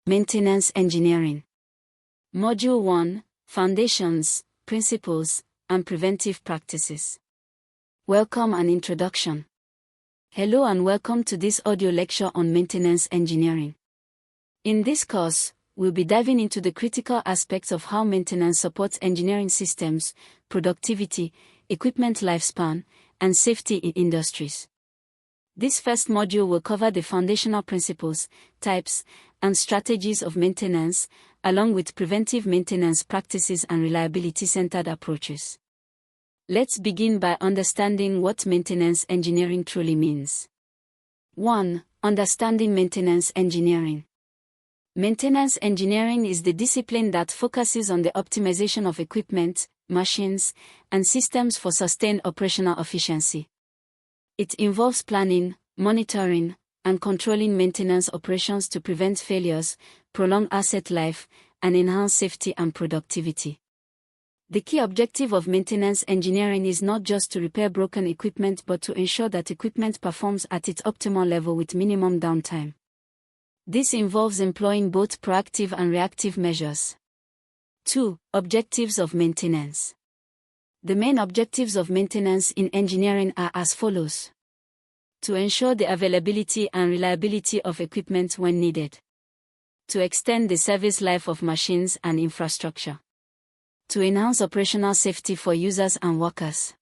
Maintenance Engineering. Module 1, Foundations, Principles, and Preventive Practices. Welcome and Introduction. Hello and welcome to this audio lecture on maintenance engineering. In this course, we'll be diving into the critical aspects of how maintenance supports engineering systems, productivity, equipment lifespan, and safety in industries. This first module will cover the foundational principles, types, and strategies of maintenance, along with preventive maintenance practices and reliability-centered approaches. Let's begin by understanding what maintenance engineering truly means. 1. Understanding maintenance engineering. Maintenance engineering is the discipline that focuses on the optimization of equipment, machines, and systems for sustained operational efficiency. It involves planning, monitoring, and controlling maintenance operations to prevent failures, prolong asset life, and enhance safety and productivity. The key objective of maintenance engineering is not just to repair broken equipment but to ensure that equipment performs at its optimal level with minimum downtime. This involves employing both proactive and reactive measures. 2. Objectives of maintenance. The main objectives of maintenance in engineering are as follows. To ensure the availability and reliability of equipment when needed. To extend the service life of machines and infrastructure. To enhance operational safety for users and workers.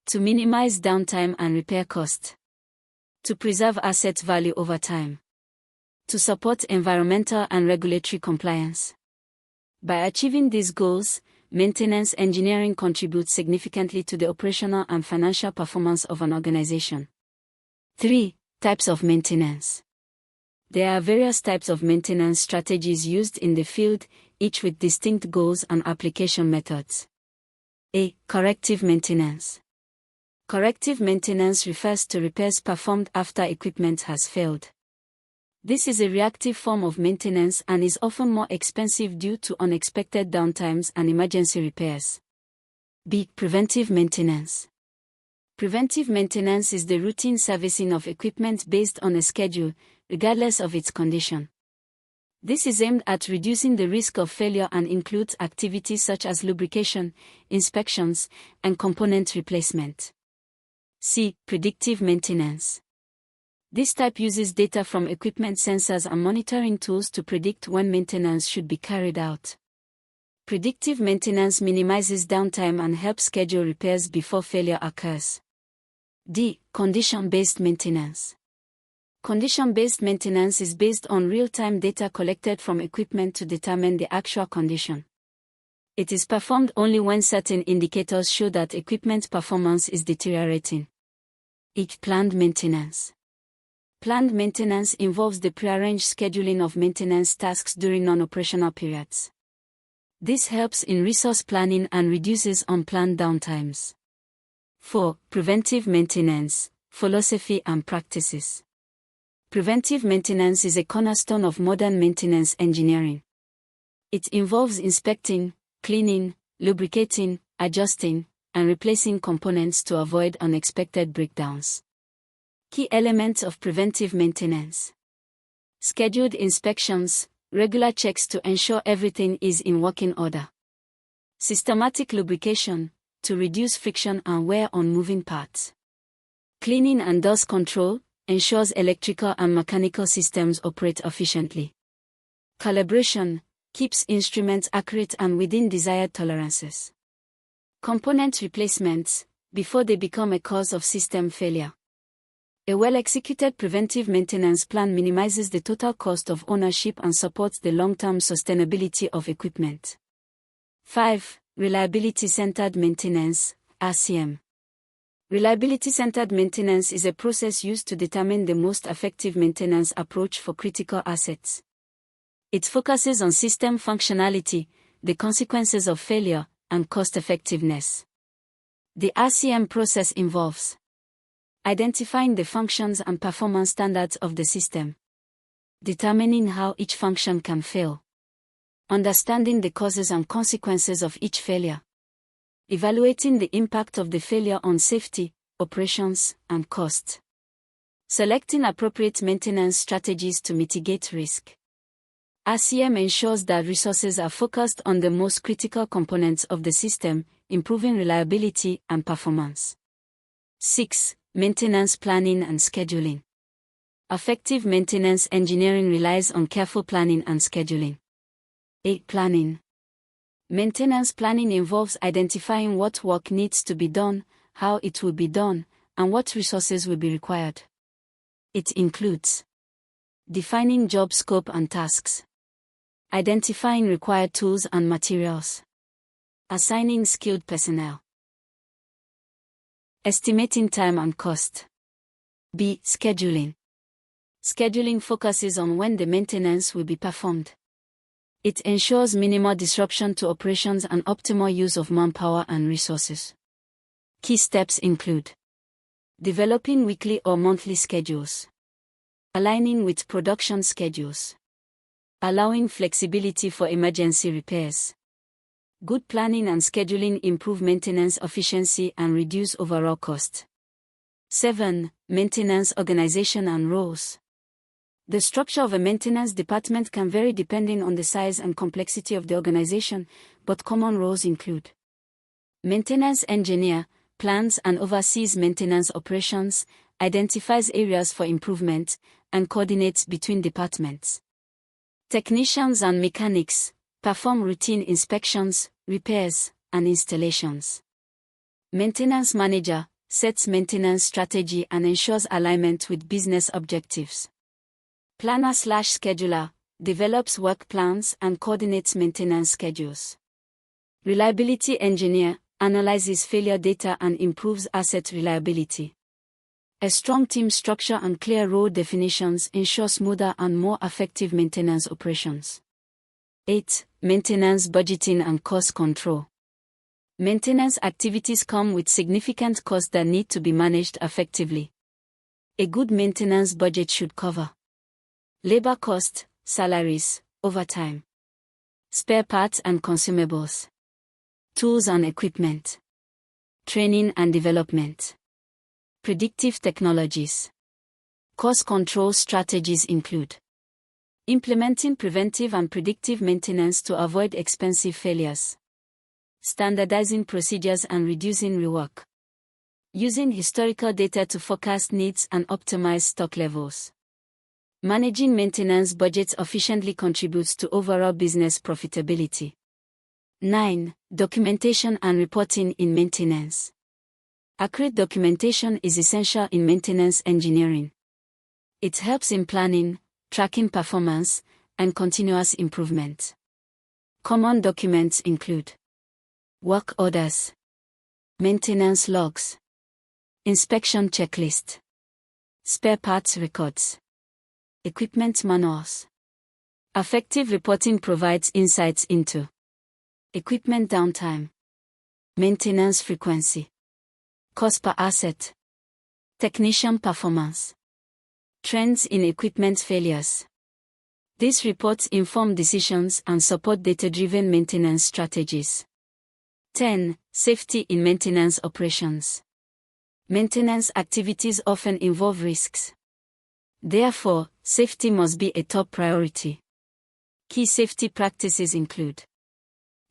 To minimize downtime and repair costs. To preserve asset value over time. To support environmental and regulatory compliance. By achieving these goals, maintenance engineering contributes significantly to the operational and financial performance of an organization. 3. Types of maintenance. There are various types of maintenance strategies used in the field, each with distinct goals and application methods. A. Corrective maintenance. Corrective maintenance refers to repairs performed after equipment has failed. This is a reactive form of maintenance and is often more expensive due to unexpected downtimes and emergency repairs. B. Preventive maintenance. Preventive maintenance is the routine servicing of equipment based on a schedule, regardless of its condition. This is aimed at reducing the risk of failure and includes activities such as lubrication, inspections, and component replacement. C. Predictive maintenance. This type uses data from equipment sensors and monitoring tools to predict when maintenance should be carried out. Predictive maintenance minimizes downtime and helps schedule repairs before failure occurs. D. Condition-based maintenance. Condition-based maintenance is based on real-time data collected from equipment to determine the actual condition. It is performed only when certain indicators show that equipment performance is deteriorating. E. Planned maintenance. Planned maintenance involves the prearranged scheduling of maintenance tasks during non-operational periods. This helps in resource planning and reduces unplanned downtimes. 4. Preventive maintenance, philosophy and practices. Preventive maintenance is a cornerstone of modern maintenance engineering. It involves inspecting, cleaning, lubricating, adjusting, and replacing components to avoid unexpected breakdowns. Key elements of preventive maintenance. Scheduled inspections, regular checks to ensure everything is in working order. Systematic lubrication, to reduce friction and wear on moving parts. Cleaning and dust control, ensures electrical and mechanical systems operate efficiently. Calibration, keeps instruments accurate and within desired tolerances. Component replacements, before they become a cause of system failure. A well-executed preventive maintenance plan minimizes the total cost of ownership and supports the long-term sustainability of equipment. 5. Reliability-centered maintenance, RCM. Reliability-centered maintenance is a process used to determine the most effective maintenance approach for critical assets. It focuses on system functionality, the consequences of failure, and cost-effectiveness. The RCM process involves identifying the functions and performance standards of the system, determining how each function can fail, understanding the causes and consequences of each failure, evaluating the impact of the failure on safety, operations, and cost, selecting appropriate maintenance strategies to mitigate risk, RCM ensures that resources are focused on the most critical components of the system, improving reliability and performance. 6. Maintenance planning and scheduling. Effective maintenance engineering relies on careful planning and scheduling. 8. Planning. Maintenance planning involves identifying what work needs to be done, how it will be done, and what resources will be required. It includes defining job scope and tasks, identifying required tools and materials, assigning skilled personnel, estimating time and cost. B. Scheduling. Scheduling focuses on when the maintenance will be performed. It ensures minimal disruption to operations and optimal use of manpower and resources. Key steps include developing weekly or monthly schedules, aligning with production schedules, allowing flexibility for emergency repairs. Good planning and scheduling improve maintenance efficiency and reduce overall cost. 7. Maintenance organization and roles. The structure of a maintenance department can vary depending on the size and complexity of the organization, but common roles include maintenance engineer, plans and oversees maintenance operations, identifies areas for improvement, and coordinates between departments. Technicians and mechanics perform routine inspections, repairs, and installations. Maintenance manager sets maintenance strategy and ensures alignment with business objectives. Planner/scheduler develops work plans and coordinates maintenance schedules. Reliability engineer analyzes failure data and improves asset reliability. A strong team structure and clear role definitions ensure smoother and more effective maintenance operations. 8. Maintenance budgeting and cost control. Maintenance activities come with significant costs that need to be managed effectively. A good maintenance budget should cover labor cost, salaries, overtime, spare parts and consumables, tools and equipment, training and development, predictive technologies. Cost control strategies include implementing preventive and predictive maintenance to avoid expensive failures, standardizing procedures and reducing rework, using historical data to forecast needs and optimize stock levels. Managing maintenance budgets efficiently contributes to overall business profitability. 9. Documentation and reporting in maintenance. Accurate documentation is essential in maintenance engineering. It helps in planning, tracking performance, and continuous improvement. Common documents include work orders, maintenance logs, inspection checklist, spare parts records, equipment manuals. Effective reporting provides insights into equipment downtime, maintenance frequency, cost per asset, technician performance, trends in equipment failures. These reports inform decisions and support data-driven maintenance strategies. 10. Safety in maintenance operations. Maintenance activities often involve risks. Therefore, safety must be a top priority. Key safety practices include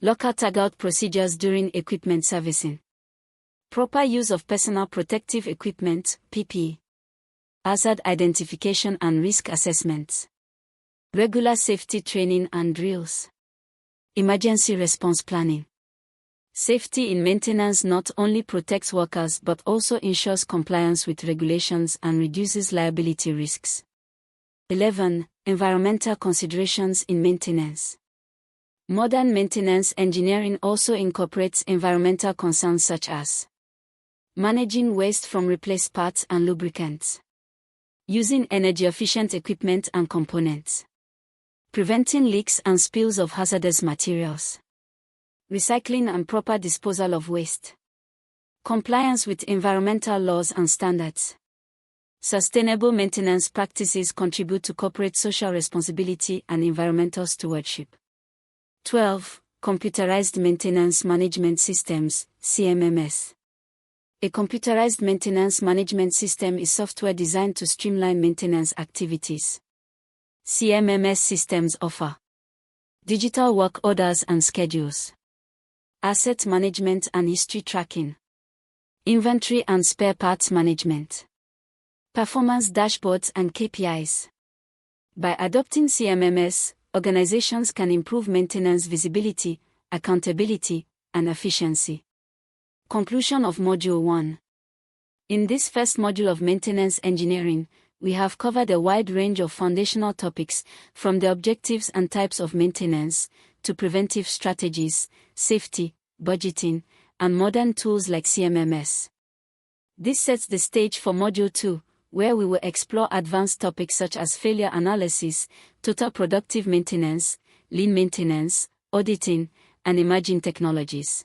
lockout-tagout procedures during equipment servicing, proper use of personal protective equipment, PPE, hazard identification and risk assessments, regular safety training and drills, emergency response planning. Safety in maintenance not only protects workers but also ensures compliance with regulations and reduces liability risks. 11. Environmental considerations in maintenance. Modern maintenance engineering also incorporates environmental concerns such as managing waste from replaced parts and lubricants, using energy-efficient equipment and components, preventing leaks and spills of hazardous materials, recycling and proper disposal of waste, compliance with environmental laws and standards. Sustainable maintenance practices contribute to corporate social responsibility and environmental stewardship. 12. Computerized Maintenance Management Systems, CMMS. A computerized maintenance management system is software designed to streamline maintenance activities. CMMS systems offer Digital work orders and schedules. Asset management and history tracking. Inventory and spare parts management. Performance dashboards and KPIs. By adopting CMMS, organizations can improve maintenance visibility, accountability, and efficiency. Conclusion of Module 1. In this first module of maintenance engineering, we have covered a wide range of foundational topics, from the objectives and types of maintenance, to preventive strategies, safety, budgeting, and modern tools like CMMS. This sets the stage for Module 2, where we will explore advanced topics such as failure analysis, total productive maintenance, lean maintenance, auditing, and emerging technologies.